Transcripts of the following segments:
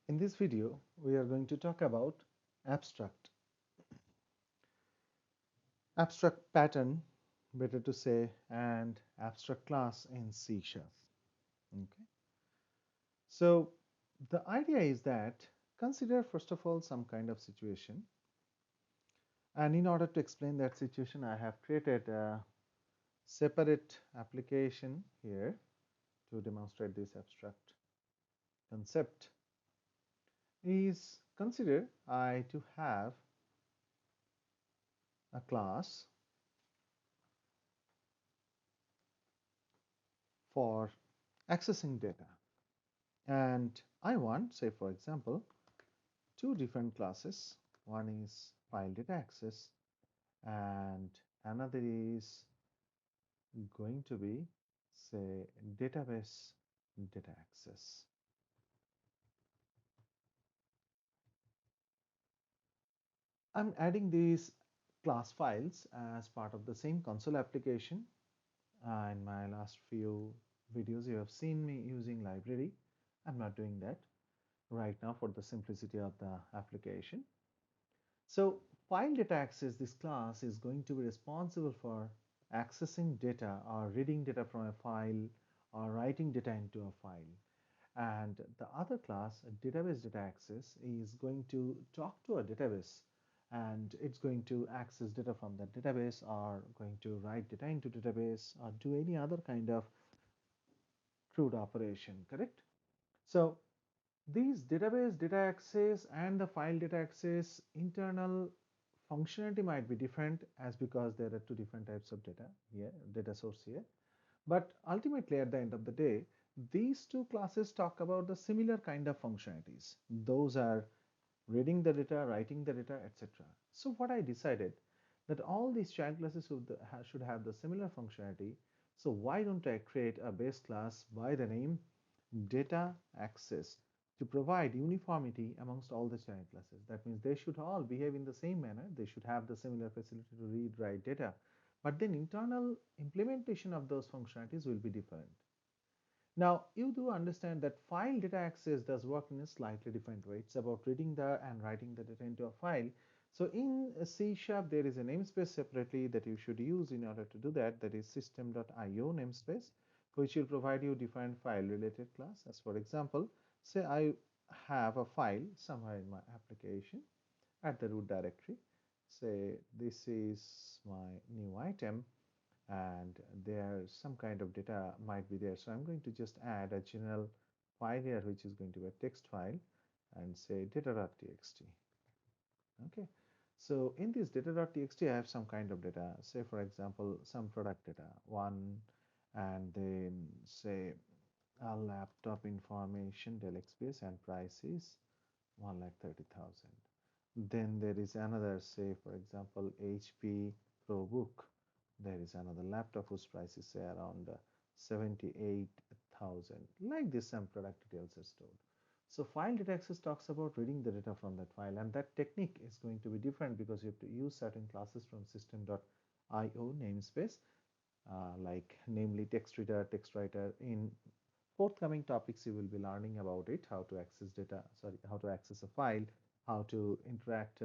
In this video, we are going to talk about abstract. Abstract pattern, better to say, and abstract class in C#. Okay. So the idea is that consider first of all some kind of situation, and in order to explain that situation, I have created a separate application here to demonstrate this abstract concept. Is consider I to have a class for accessing data. And I want, say for example, two different classes. One is file data access and another is going to be, say, database data access. I'm adding these class files as part of the same console application. In my last few videos, you have seen me using library. I'm not doing that right now for the simplicity of the application. So file data access, this class is going to be responsible for accessing data or reading data from a file or writing data into a file. And the other class, database data access, is going to talk to a database and it's going to access data from that database or going to write data into database or do any other kind of crude operation, correct? So these database data access and the file data access internal functionality might be different as because there are two different types of data here, data source here. But ultimately at the end of the day, these two classes talk about the similar kind of functionalities. Those are reading the data, writing the data, etc. So what I decided that all these child classes should have the similar functionality. So why don't I create a base class by the name data access to provide uniformity amongst all the child classes. That means they should all behave in the same manner. They should have the similar facility to read, write data. But then internal implementation of those functionalities will be different. Now, you do understand that file data access does work in a slightly different way. It's about reading the and writing the data into a file. So in C#, there is a namespace separately that you should use in order to do that. That is system.io namespace, which will provide you different file related class. As for example, say I have a file somewhere in my application at the root directory. Say this is my new item and there's some kind of data might be there. So I'm going to just add a general file here, which is going to be a text file and say data.txt. Okay. So in this data.txt, I have some kind of data, say for example, some product data, one, and then say a laptop information, Dell XPS, and price is 1,30,000. Then there is another, say for example, HP ProBook. There is another laptop whose price is say around 78,000. Like this, some product details are stored. So file data access talks about reading the data from that file, and that technique is going to be different because you have to use certain classes from system.io namespace, like namely text reader, text writer. In forthcoming topics, you will be learning about it, how to access data, sorry, how to access a file, how to interact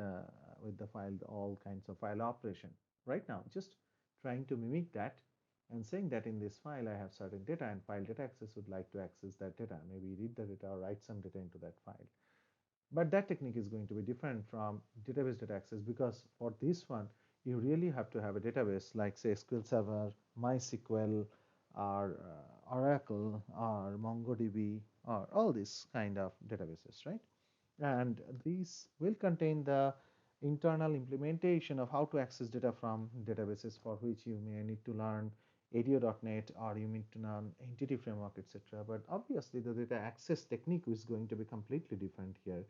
with the file, all kinds of file operation. Right now, just trying to mimic that and saying that in this file I have certain data and file data access would like to access that data, maybe read the data or write some data into that file. But that technique is going to be different from database data access because for this one, you really have to have a database like say SQL Server, MySQL, or Oracle, or MongoDB, or all these kind of databases, right? And these will contain the internal implementation of how to access data from databases for which you may need to learn ADO.NET or you need to learn entity framework, etc. But obviously the data access technique is going to be completely different here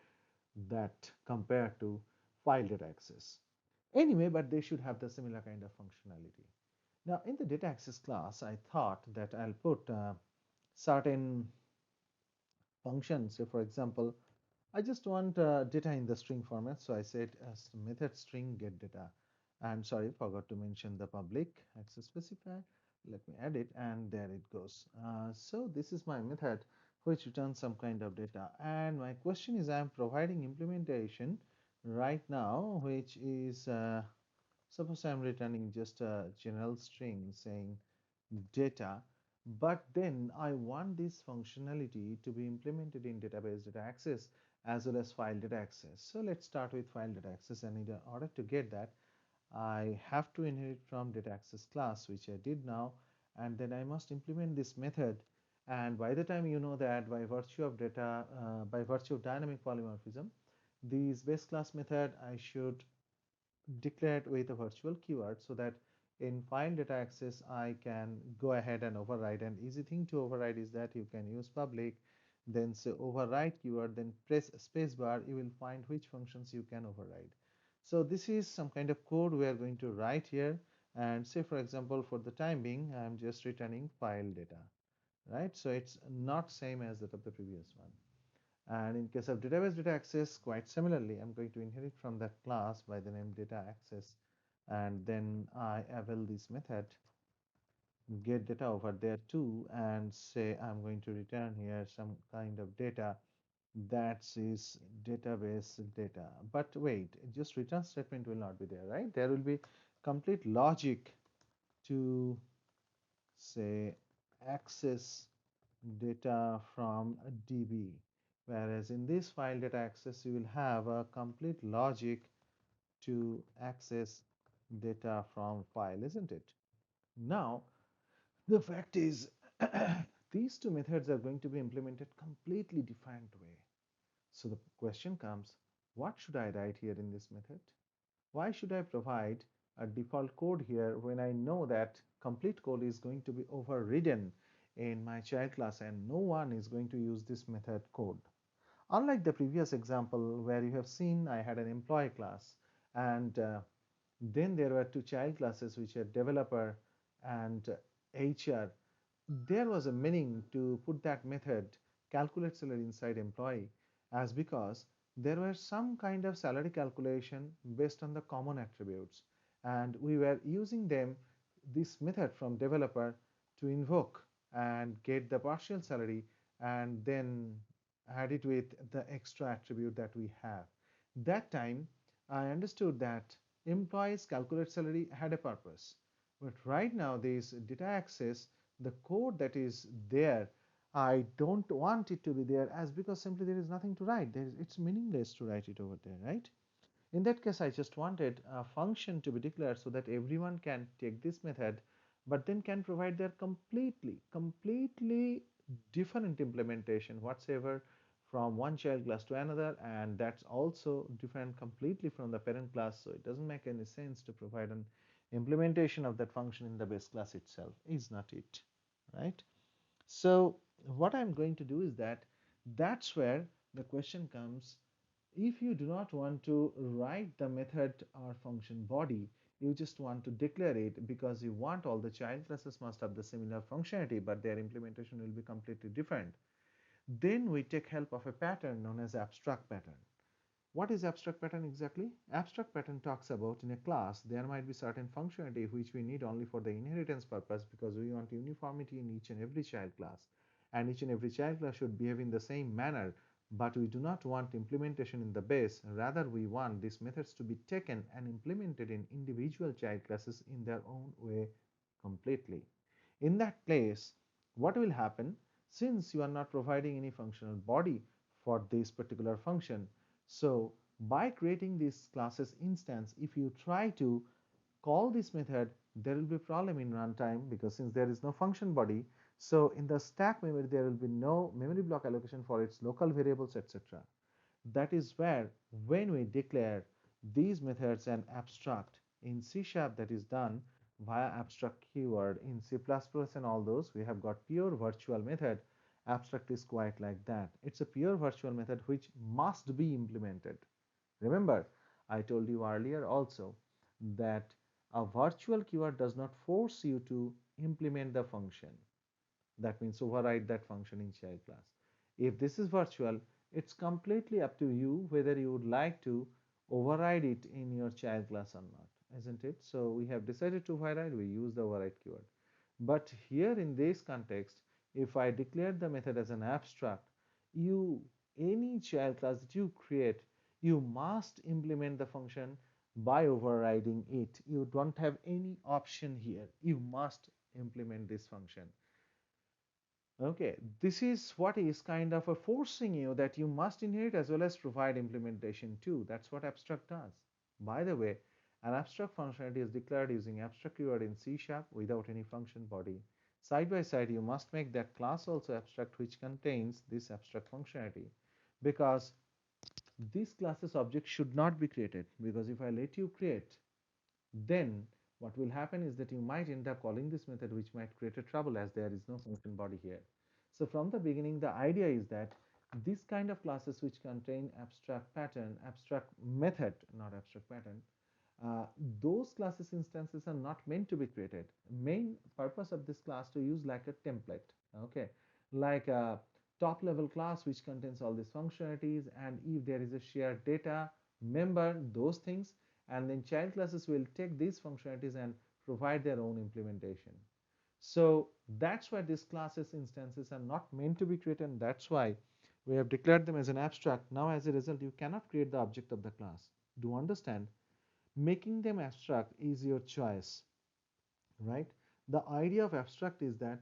that compared to file data access. Anyway, but they should have the similar kind of functionality. Now in the data access class, I thought that I'll put certain functions. So for example, I just want data in the string format. So I said as method string get data. And sorry, forgot to mention the public access specifier. Let me add it and there it goes. So this is my method. which returns some kind of data. And my question is, I'm providing implementation right now, which is suppose I'm returning just a general string saying data, but then I want this functionality to be implemented in database data access as well as file data access. So let's start with file data access, and in order to get that, I have to inherit from data access class, which I did now, and then I must implement this method. And by the time you know that by virtue of by virtue of dynamic polymorphism, this base class method I should declare it with a virtual keyword so that in file data access I can go ahead and override. And easy thing to override is that you can use public, then say override keyword, then press spacebar, you will find which functions you can override. So this is some kind of code we are going to write here, and say for example for the time being I'm just returning file data, right? So it's not same as that of the previous one. And in case of database data access, quite similarly, I'm going to inherit from that class by the name data access, and then I avail this method get data over there too, and say I'm going to return here some kind of data that is database data. But wait, just return statement will not be there, right? There will be complete logic to say access data from a DB, whereas in this file data access you will have a complete logic to access data from file, isn't it? Now the fact is these two methods are going to be implemented completely different way. So the question comes, what should I write here in this method? Why should I provide a default code here when I know that complete code is going to be overridden in my child class and no one is going to use this method code? Unlike the previous example where you have seen I had an employee class, and then there were two child classes which are developer and HR. There was a meaning to put that method calculate salary inside employee, as because there were some kind of salary calculation based on the common attributes, and we were using them this method from developer to invoke and get the partial salary and then add it with the extra attribute that we have. That time I understood that employees calculate salary had a purpose, but right now this data access, the code that is there, I don't want it to be there, as because simply there is nothing to write. It's meaningless to write it over there, right? In that case, I just wanted a function to be declared so that everyone can take this method, but then can provide their completely different implementation whatsoever from one child class to another, and that's also different completely from the parent class. So it doesn't make any sense to provide an implementation of that function in the base class itself, is not it, right? So what I'm going to do is that's where the question comes. If you do not want to write the method or function body, you just want to declare it because you want all the child classes must have the similar functionality, but their implementation will be completely different. Then we take help of a pattern known as abstract pattern. What is abstract pattern exactly? Abstract pattern talks about in a class there might be certain functionality which we need only for the inheritance purpose, because we want uniformity in each and every child class, and each and every child class should behave in the same manner, but we do not want implementation in the base. Rather, we want these methods to be taken and implemented in individual child classes in their own way completely. In that place, what will happen, since you are not providing any functional body for this particular function, so by creating this classes instance, if you try to call this method, there will be a problem in runtime, because since there is no function body, so in the stack memory there will be no memory block allocation for its local variables, etc. That is where when we declare these methods and abstract in C# that is done via abstract keyword, in C++ and all those we have got pure virtual method. Abstract is quite like that. It's a pure virtual method which must be implemented. Remember, I told you earlier also that a virtual keyword does not force you to implement the function. That means override that function in child class. If this is virtual, it's completely up to you whether you would like to override it in your child class or not, isn't it? So we have decided to override, we use the override keyword. But here in this context, if I declare the method as an abstract, you any child class that you create, you must implement the function by overriding it. You don't have any option here. You must implement this function. Okay, this is what is kind of a forcing you that you must inherit as well as provide implementation too. That's what abstract does. By the way, an abstract functionality is declared using abstract keyword in C# without any function body. Side by side, you must make that class also abstract which contains this abstract functionality, because this class's object should not be created, because if I let you create, then what will happen is that you might end up calling this method, which might create a trouble as there is no function body here. So from the beginning, the idea is that this kind of classes which contain abstract pattern, abstract method, not abstract pattern, uh, those classes instances are not meant to be created. Main purpose of this class to use like a template, okay, like a top level class which contains all these functionalities, and if there is a shared data member, those things, and then child classes will take these functionalities and provide their own implementation. So that's why these classes instances are not meant to be created, and that's why we have declared them as an abstract. Now as a result, you cannot create the object of the class. Do you understand? Making them abstract is your choice, right? The idea of abstract is that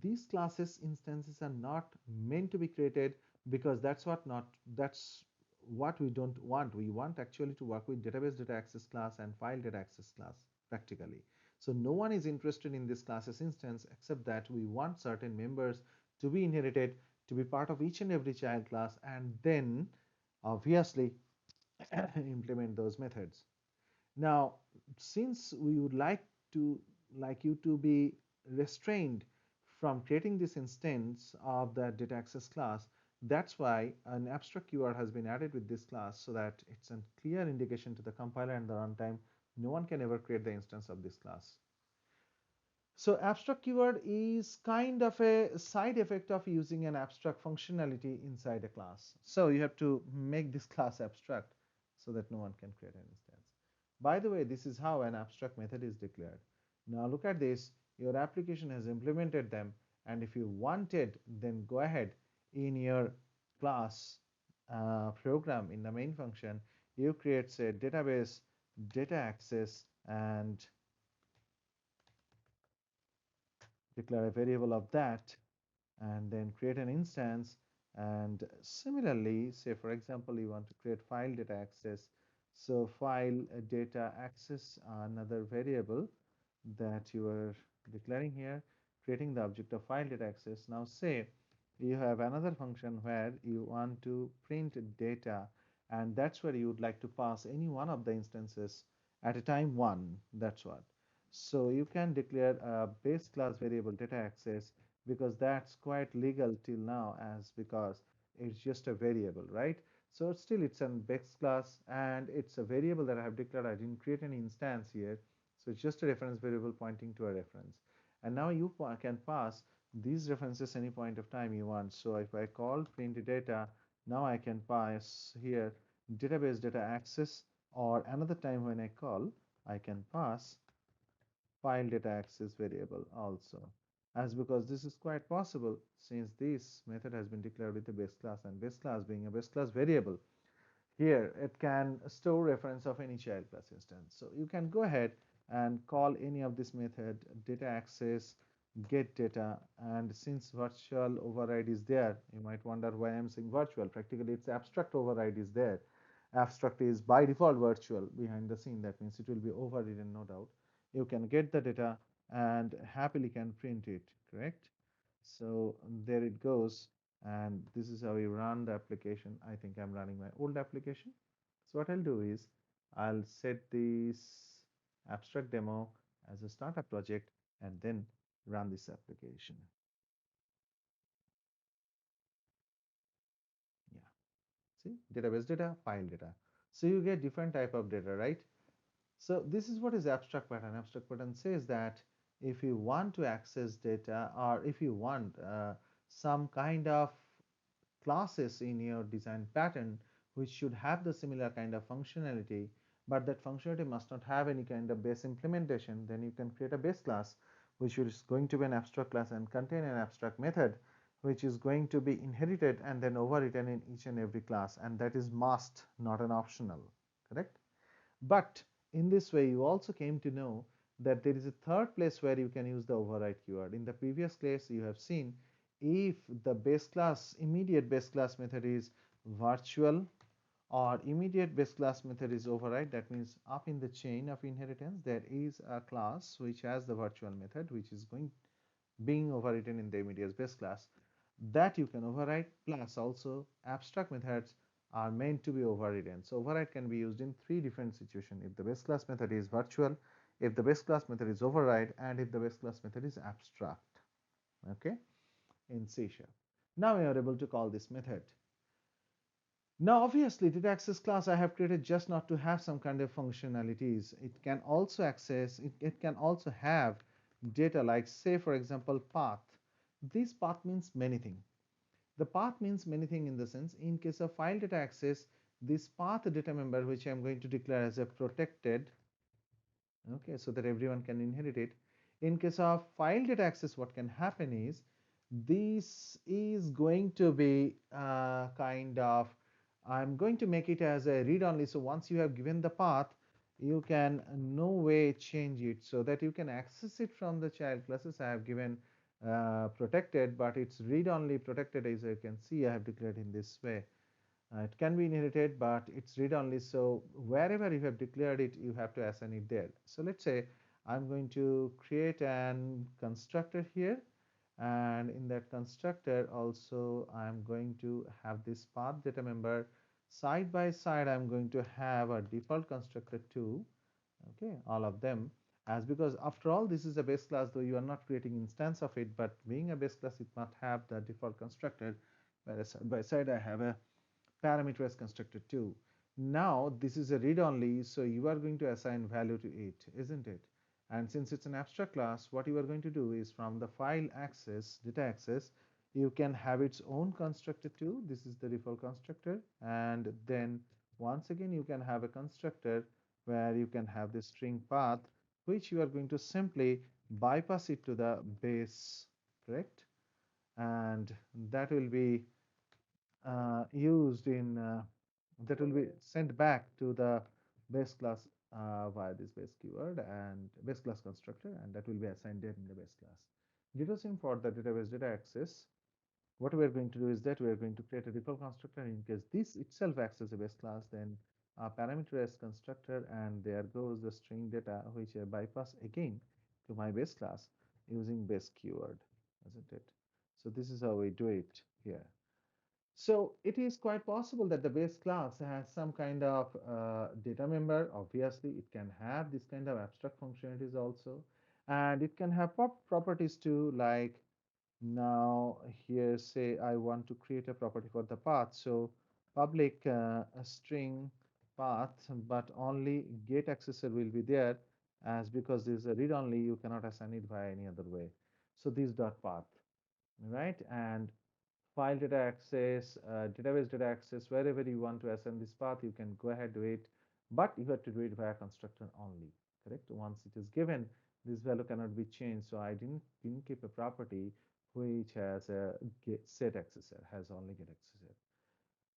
these classes instances are not meant to be created, because that's what we don't want. We want actually to work with database data access class and file data access class practically. So no one is interested in this classes instance, except that we want certain members to be inherited, to be part of each and every child class, and then obviously implement those methods. Now, since we would like you to be restrained from creating this instance of the data access class, that's why an abstract keyword has been added with this class, so that it's a clear indication to the compiler and the runtime no one can ever create the instance of this class. So abstract keyword is kind of a side effect of using an abstract functionality inside a class. So you have to make this class abstract so that no one can create an instance. By the way, this is how an abstract method is declared. Now look at this. Your application has implemented them, and if you wanted, then go ahead in your class program in the main function, you create say database data access and declare a variable of that, and then create an instance. And similarly, say for example you want to create file data access, so file data access, another variable that you are declaring here, creating the object of file data access. Now say you have another function where you want to print data, and that's where you would like to pass any one of the instances at a time one. That's what. So you can declare a base class variable data access, because that's quite legal till now, as because it's just a variable, right? So still it's a base class and it's a variable that I have declared. I didn't create any instance here, so it's just a reference variable pointing to a reference. And now you can pass these references any point of time you want. So if I call print data, now I can pass here database data access, or another time when I call, I can pass file data access variable also, as because this is quite possible since this method has been declared with the base class, and base class being a base class variable, here it can store reference of any child class instance. So you can go ahead and call any of this method data access get data, and since virtual override is there, you might wonder why I'm saying virtual. Practically it's abstract override is there. Abstract is by default virtual behind the scene, that means it will be overridden, no doubt. You can get the data and happily can print it, correct? So there it goes, and this is how we run the application. I think I'm running my old application. So what I'll do is I'll set this abstract demo as a startup project and then run this application. Yeah, see, database data, file data. So you get different type of data, right? So this is what is abstract pattern. Abstract pattern says that if you want to access data, or if you want some kind of classes in your design pattern which should have the similar kind of functionality, but that functionality must not have any kind of base implementation, then you can create a base class which is going to be an abstract class and contain an abstract method, which is going to be inherited and then overwritten in each and every class, and that is must, not an optional, correct? But in this way, you also came to know that there is a third place where you can use the override keyword. In the previous class, you have seen if the base class, immediate base class method is virtual or immediate base class method is override, that means up in the chain of inheritance, there is a class which has the virtual method which is being overwritten in the immediate base class, that you can override. Plus also abstract methods are meant to be overridden. So override can be used in three different situations: if the base class method is virtual, if the base class method is override, and if the base class method is abstract. Okay, in C sharp. Now we are able to call this method. Now obviously data access class I have created just not to have some kind of functionalities. It can also access, it can also have data, like say for example path. This path means many things. The path means many things in the sense, in case of file data access, this path data member, which I am going to declare as a protected, okay, so that everyone can inherit it. In case of file data access, what can happen is this is going to be kind of, I'm going to make it as a read only. So once you have given the path, you can no way change it, so that you can access it from the child classes. I have given protected, but it's read only protected, as you can see I have declared in this way. It can be inherited, but it's read only. So wherever you have declared it, you have to assign it there. So let's say I'm going to create an constructor here, and in that constructor also I'm going to have this path data member. Side by side I'm going to have a default constructor too. Okay, all of them, as because after all this is a base class, though you are not creating instance of it, but being a base class it must have the default constructor, whereas side by side I have a parameterized constructor too. Now this is a read only, so you are going to assign value to it, isn't it? And since it's an abstract class, what you are going to do is from the file access, data access, you can have its own constructor too. This is the default constructor, and then once again you can have a constructor where you can have the string path, which you are going to simply bypass it to the base, correct? And that will be used in that will be sent back to the base class via this base keyword and base class constructor, and that will be assigned there in the base class. Deducing for the database data access, what we are going to do is that we are going to create a default constructor. In case this itself acts as a base class, then a parameterized constructor, and there goes the string data, which I bypass again to my base class using base keyword, isn't it? So this is how we do it here. So it is quite possible that the base class has some kind of data member. Obviously, it can have this kind of abstract functionalities also, and it can have properties too. Like now here, say I want to create a property for the path. So public a string path, but only get accessor will be there, as because this is a read only, you cannot assign it via any other way. So this dot path, right? And file data access, database data access, wherever you want to assign this path, you can go ahead do it, but you have to do it via constructor only, correct? Once it is given, this value cannot be changed. So I didn't keep a property which has a set accessor, has only get accessor.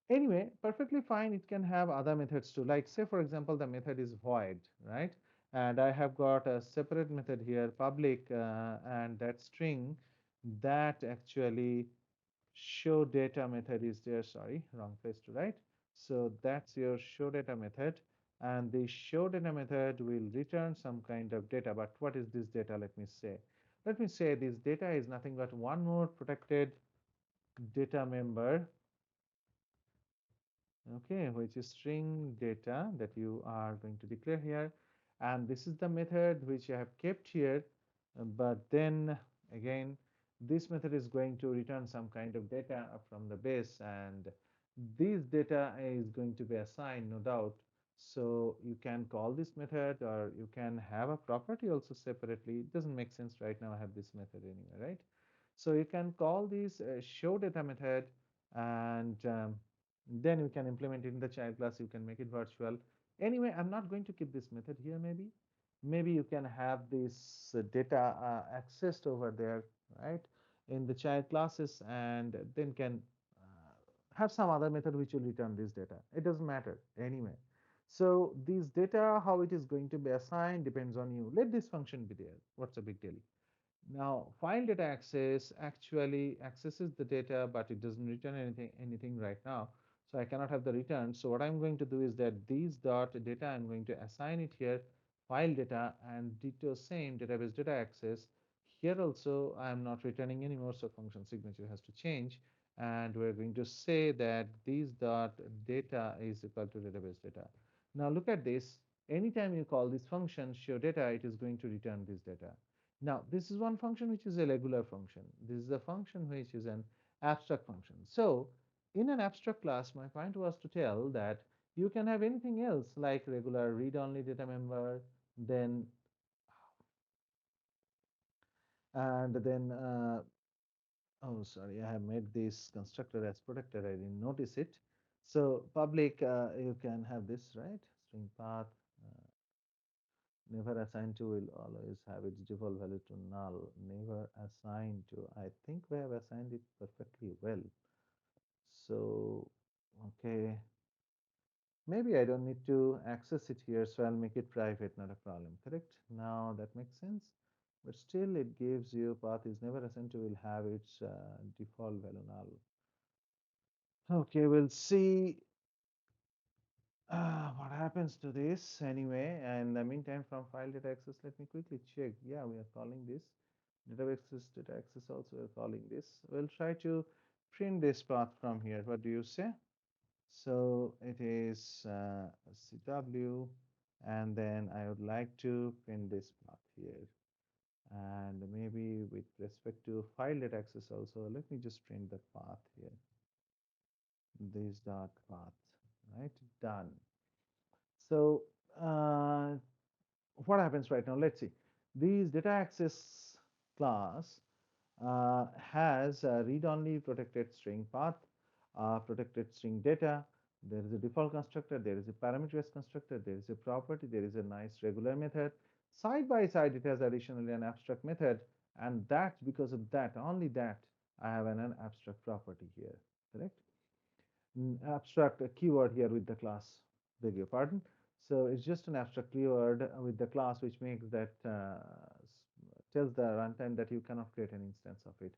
Anyway, perfectly fine. It can have other methods too. Like say for example, the method is void, right? And I have got a separate method here, public, and that string that actually show data method is there. Sorry, wrong place to write. So that's your show data method, and the show data method will return some kind of data. But what is this data? Let me say this data is nothing but one more protected data member, okay, which is string data that you are going to declare here. And this is the method which I have kept here, but then again this method is going to return some kind of data from the base, and this data is going to be assigned, no doubt. So you can call this method, or you can have a property also separately. It doesn't make sense right now, I have this method anyway, right? So you can call this show data method, and then you can implement it in the child class. You can make it virtual. Anyway, I'm not going to keep this method here maybe. Maybe you can have this data accessed over there, right, in the child classes, and then can have some other method which will return this data. It doesn't matter anyway. So this data, how it is going to be assigned depends on you. Let this function be there. What's the big deal? Now, file data access actually accesses the data, but it doesn't return anything right now. So I cannot have the return. So what I'm going to do is that these dot data, I'm going to assign it here, file data, and ditto same database data access. Here also, I'm not returning anymore, so function signature has to change. And we're going to say that these dot data is equal to database data. Now look at this. Anytime you call this function show data, it is going to return this data. Now, this is one function which is a regular function. This is a function which is an abstract function. So, in an abstract class, my point was to tell that you can have anything else like regular read-only data member, then and then oh sorry, I have made this constructor as protected. I didn't notice it. So public, you can have this, right? String path. Uh, Never assign to will always have its default value to null. Never assign to. I think we have assigned it perfectly well. So, okay. Maybe I don't need to access it here, so I'll make it private, not a problem. Correct? Now that makes sense. But still, it gives you path is never assigned to will have its default value null. Okay, we'll see what happens to this anyway. And in the meantime, from file data access, let me quickly check. Yeah, we are calling this database data access also we are calling this. We'll try to print this path from here. What do you say? So it is CW, and then I would like to print this path here. And maybe with respect to file data access also, let me just print the path here. This dot path, right? Done. So what happens right now? Let's see. These data access class has a read-only protected string path, protected string data. There is a default constructor, there is a parameterized constructor, there is a property, there is a nice regular method. Side by side, it has additionally an abstract method, and that's because of that, only that, I have an abstract property here, correct? Abstract keyword here with the class, beg your pardon. So it's just an abstract keyword with the class which makes that tells the runtime that you cannot create an instance of it.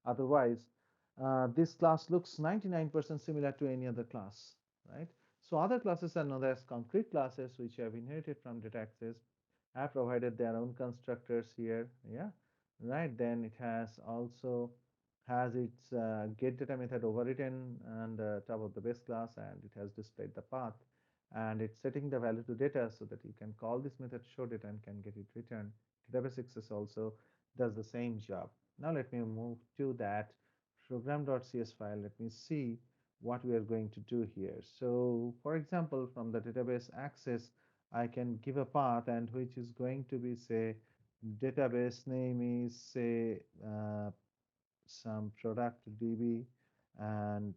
Otherwise, this class looks 99% similar to any other class, right? So other classes are known as concrete classes which have inherited from data access, have provided their own constructors here, yeah, right? Then it has also has its get data method overwritten on the top of the base class, and it has displayed the path, and it's setting the value to data so that you can call this method show data and can get it returned. Database access also does the same job. Now let me move to that program.cs file. Let me see what we are going to do here. So for example, from the database access, I can give a path, and which is going to be, say, database name is, say, some product DB, and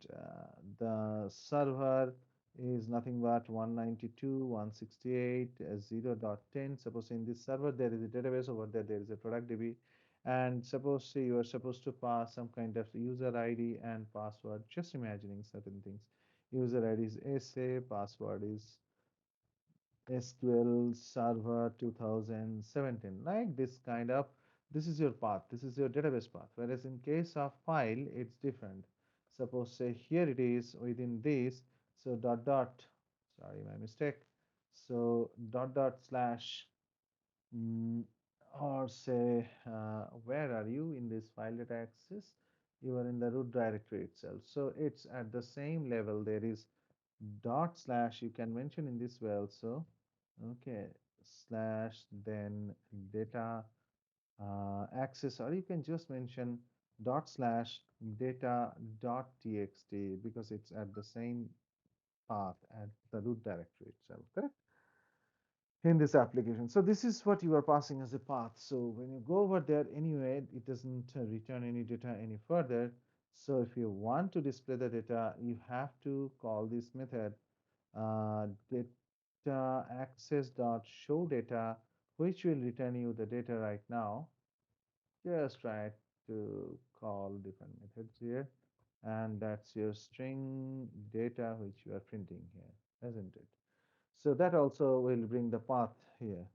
the server is nothing but 192.168.0.10. Suppose in this server there is a database, over there there is a product DB, and suppose say you are supposed to pass some kind of user ID and password, just imagining certain things. User ID is SA, password is SQL Server 2017, like this kind of, this is your path, this is your database path. Whereas in case of file, it's different. Suppose say here it is within this, so dot dot, sorry, my mistake. So dot dot slash, or say, where are you in this file data access? You are in the root directory itself. So it's at the same level. There is dot slash, you can mention in this way also. Okay, slash then data access, or you can just mention dot slash data dot txt, because it's at the same path at the root directory itself, correct? In this application. So this is what you are passing as a path. So when you go over there anyway, it doesn't return any data any further. So if you want to display the data, you have to call this method data access dot show data, which will return you the data right now. Just try to call different methods here, and that's your string data which you are printing here, isn't it? So that also will bring the path here.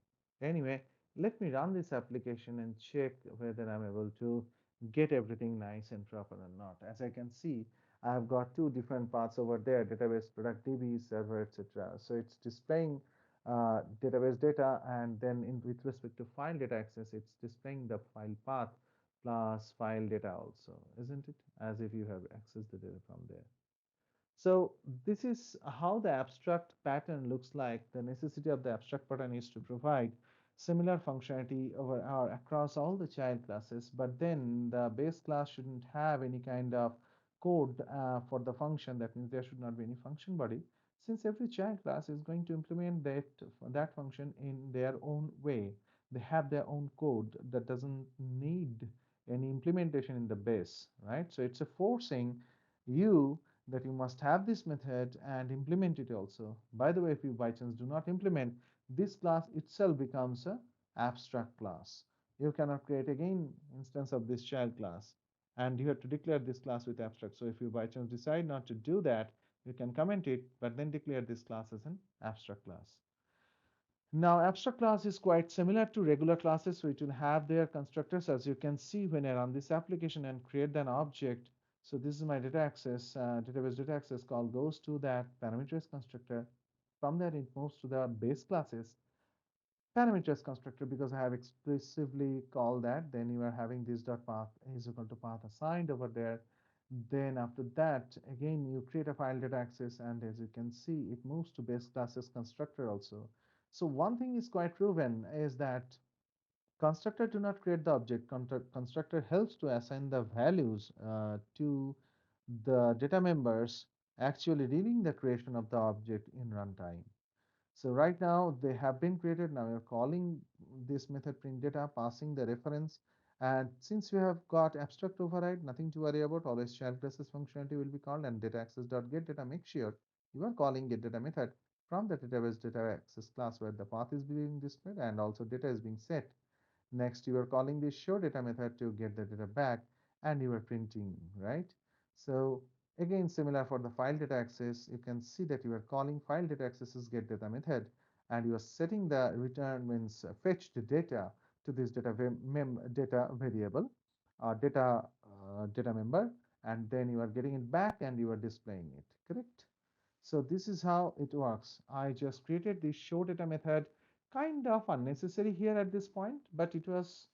Anyway, let me run this application and check whether I'm able to get everything nice and proper or not. As I can see, I have got two different paths over there, database, product DB, server, etc. So it's displaying database data, and then with respect to file data access, it's displaying the file path plus file data also, isn't it? As if you have accessed the data from there. So this is how the abstract pattern looks like. The necessity of the abstract pattern is to provide similar functionality over or across all the child classes, but then the base class shouldn't have any kind of code for the function. That means there should not be any function body, since every child class is going to implement that function in their own way. They have their own code that doesn't need any implementation in the base, right? So it's a forcing you that you must have this method and implement it also. By the way, if you by chance do not implement, this class itself becomes a abstract class. You cannot create again instance of this child class, and you have to declare this class with abstract. So if you by chance decide not to do that, you can comment it, but then declare this class as an abstract class. Now, abstract class is quite similar to regular classes, so it will have their constructors. As you can see, when I run this application and create an object, so this is my data access, database data access call goes to that parameters constructor. From there, it moves to the base classes parameters constructor, because I have explicitly called that. Then you are having this dot path is equal to path assigned over there. Then after that, again, you create a file data access, and as you can see, it moves to base classes constructor also. So one thing is quite proven is that constructor do not create the object. Constructor helps to assign the values to the data members, actually leaving the creation of the object in runtime. So right now they have been created. Now you're calling this method print data, passing the reference. And since you have got abstract override, nothing to worry about. Always child classes functionality will be called, and data access dot get data. Make sure you are calling get data method from the database data access class where the path is being displayed and also data is being set. Next, you are calling the show data method to get the data back, and you are printing, right? So again, similar for the file data access, you can see that you are calling file data accesses get data method, and you are setting the return means fetch the data to this data variable or data member, and then you are getting it back and you are displaying it, correct? So this is how it works. I just created this show data method, kind of unnecessary here at this point, but it was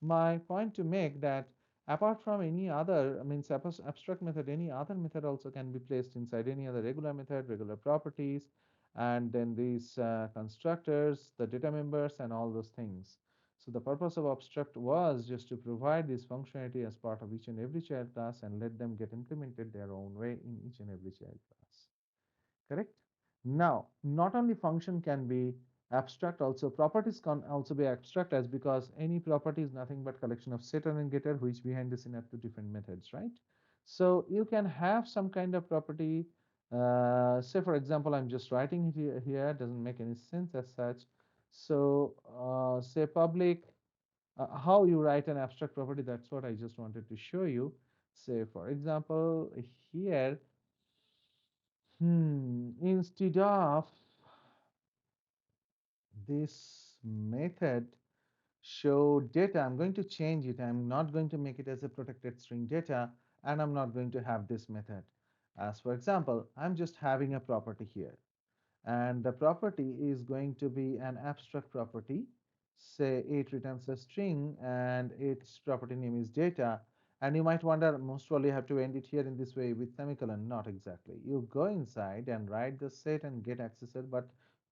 my point to make that apart from any other, I mean, suppose abstract method, any other method also can be placed inside any other regular method, regular properties, and then these constructors, the data members, and all those things. So the purpose of abstract was just to provide this functionality as part of each and every child class and let them get implemented their own way in each and every child class. Correct? Now, not only function can be abstract, also properties can also be abstract, as because any property is nothing but collection of setter and getter, which behind the scene have two different methods, right? So you can have some kind of property. Say for example, I'm just writing it here, doesn't make any sense as such. So say public, how you write an abstract property, that's what I just wanted to show you. Say for example, here, instead of this method show data, I'm going to change it. I'm not going to make it as a protected string data, and I'm not going to have this method. As for example, I'm just having a property here, and the property is going to be an abstract property. Say it returns a string and its property name is data. And you might wonder, most probably you have to end it here in this way with semicolon. Not exactly. You go inside and write the set and get accessor, but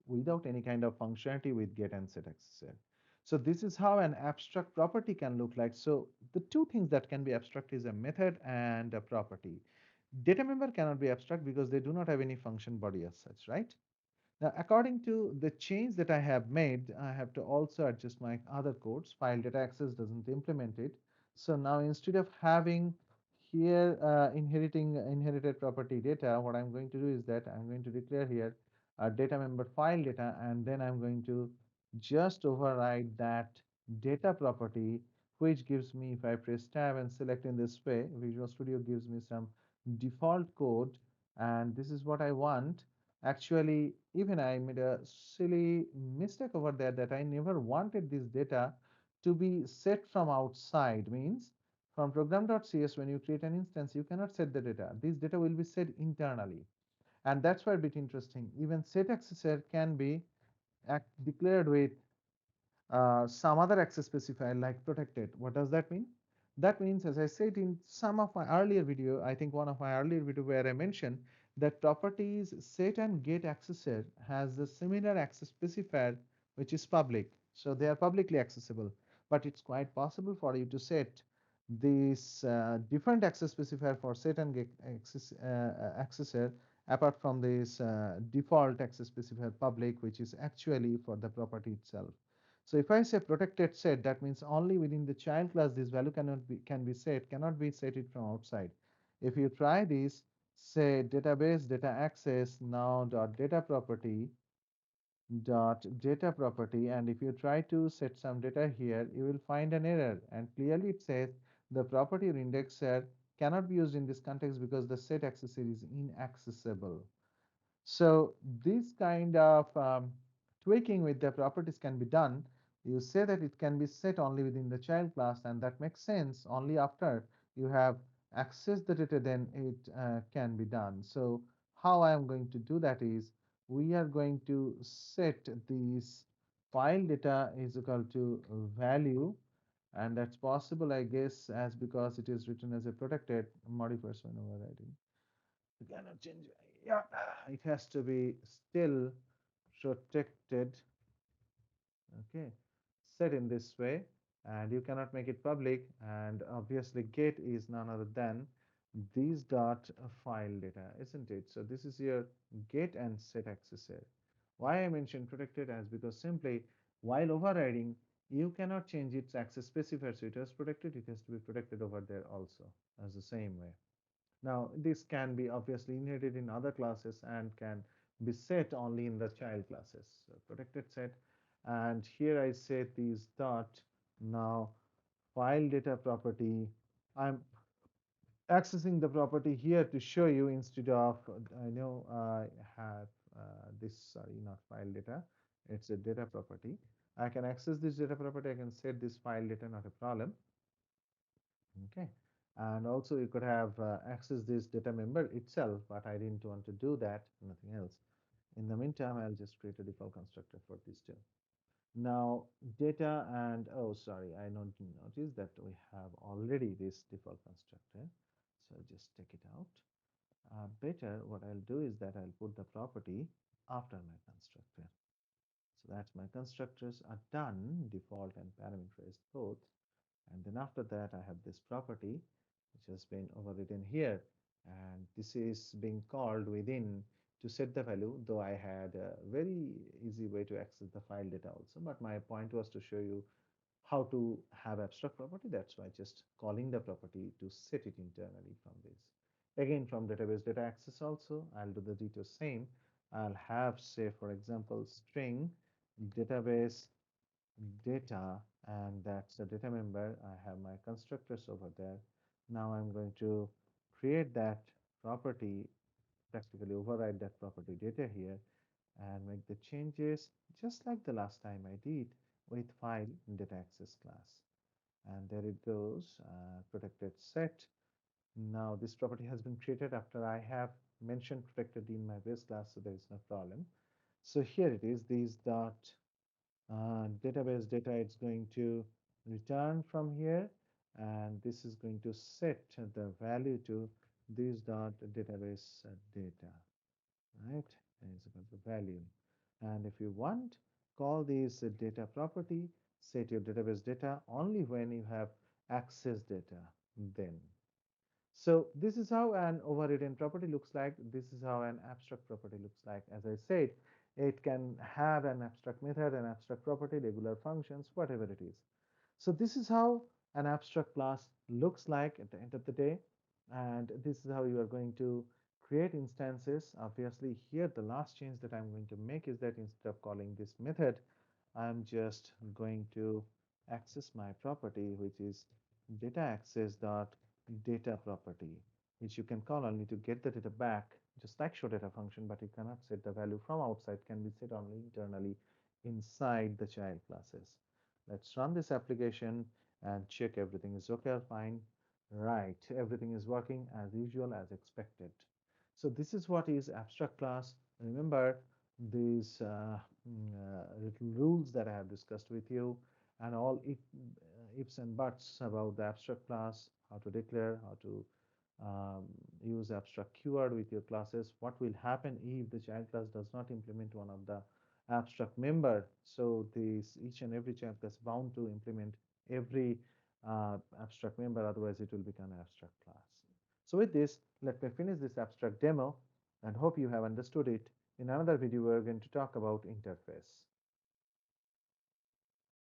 without any kind of functionality with get and set accessor. So this is how an abstract property can look like. So the two things that can be abstract is a method and a property. Data member cannot be abstract because they do not have any function body as such, right? Now, according to the change that I have made, I have to also adjust my other codes. File data access doesn't implement it. So now instead of having here inherited property data, what I'm going to do is that I'm going to declare here a data member file data, and then I'm going to just override that data property, which gives me, if I press tab and select in this way, Visual Studio gives me some default code, and this is what I want. Actually, even I made a silly mistake over there, that I never wanted this data to be set from outside. Means from program.cs, when you create an instance, you cannot set the data. This data will be set internally. And that's why a bit interesting. Even set accessor can be declared with some other access specifier like protected. What does that mean? That means, as I said in some of my earlier video, I think one of my earlier video where I mentioned that properties set and get accessor has a similar access specifier which is public. So they are publicly accessible. But it's quite possible for you to set this different access specifier for set and get accessor apart from this default access specifier public, which is actually for the property itself. So if I say protected set, that means only within the child class this value can be set, cannot be set it from outside. If you try this, say database data access now dot data property, and if you try to set some data here, you will find an error, and clearly it says the property or indexer cannot be used in this context because the set accessor is inaccessible. So this kind of tweaking with the properties can be done. You say that it can be set only within the child class, and that makes sense. Only after you have accessed the data, then it can be done. So how I am going to do that is, we are going to set this file data is equal to value, and that's possible, I guess, as because it is written as a protected modifiers when overriding. You cannot change. Yeah, it has to be still protected. Okay, set in this way, and you cannot make it public. And obviously, get is none other than these dot file data, isn't it? So this is your get and set accessor. Why I mentioned protected as because simply while overriding, you cannot change its access specifier. So it has protected. It has to be protected over there also as the same way. Now, this can be obviously inherited in other classes and can be set only in the child classes. So protected set, and here I set these dot now file data property. I'm accessing the property here to show you instead of I know I have this, sorry, not file data, it's a data property. I can access this data property, I can set this file data, not a problem. Okay, and also you could have access this data member itself, but I didn't want to do that, nothing else. In the meantime, I'll just create a default constructor for these two. Now data, and oh sorry, I noticed that we have already this default constructor, so I'll just take it out. Better what I'll do is that I'll put the property after my constructor, so that my constructors are done, default and parameterized both. And then after that, I have this property which has been overridden here, and this is being called within to set the value, though I had a very easy way to access the file data also, but my point was to show you how to have abstract property. That's why just calling the property to set it internally from this. Again, from database data access also, I'll do the detail same. I'll have, say, for example, string database data, and that's the data member. I have my constructors over there. Now I'm going to create that property, practically override that property data here, and make the changes just like the last time I did with file data access class. And there it goes, protected set. Now this property has been created after I have mentioned protected in my base class, so there is no problem. So here it is, these dot database data, it's going to return from here, and this is going to set the value to this dot database data, right? And it's equal to value. And if you want, call this data property, set your database data only when you have access data then. So this is how an overridden property looks like. This is how an abstract property looks like. As I said, it can have an abstract method, an abstract property, regular functions, whatever it is. So this is how an abstract class looks like at the end of the day. And this is how you are going to create instances. Obviously, here the last change that I'm going to make is that instead of calling this method, I'm just going to access my property, which is data access dot data property, which you can call only to get the data back, just like show data function, but you cannot set the value from outside, can be set only internally inside the child classes. Let's run this application and check everything is okay or fine. Right, everything is working as usual, as expected. So this is what is abstract class. Remember these little rules that I have discussed with you, and all ifs and buts about the abstract class, how to declare, how to um, use abstract keyword with your classes, what will happen if the child class does not implement one of the abstract member. So this each and every child class bound to implement every abstract member, otherwise it will become an abstract class. So with this, let me finish this abstract demo and hope you have understood it. In another video, we're going to talk about interface.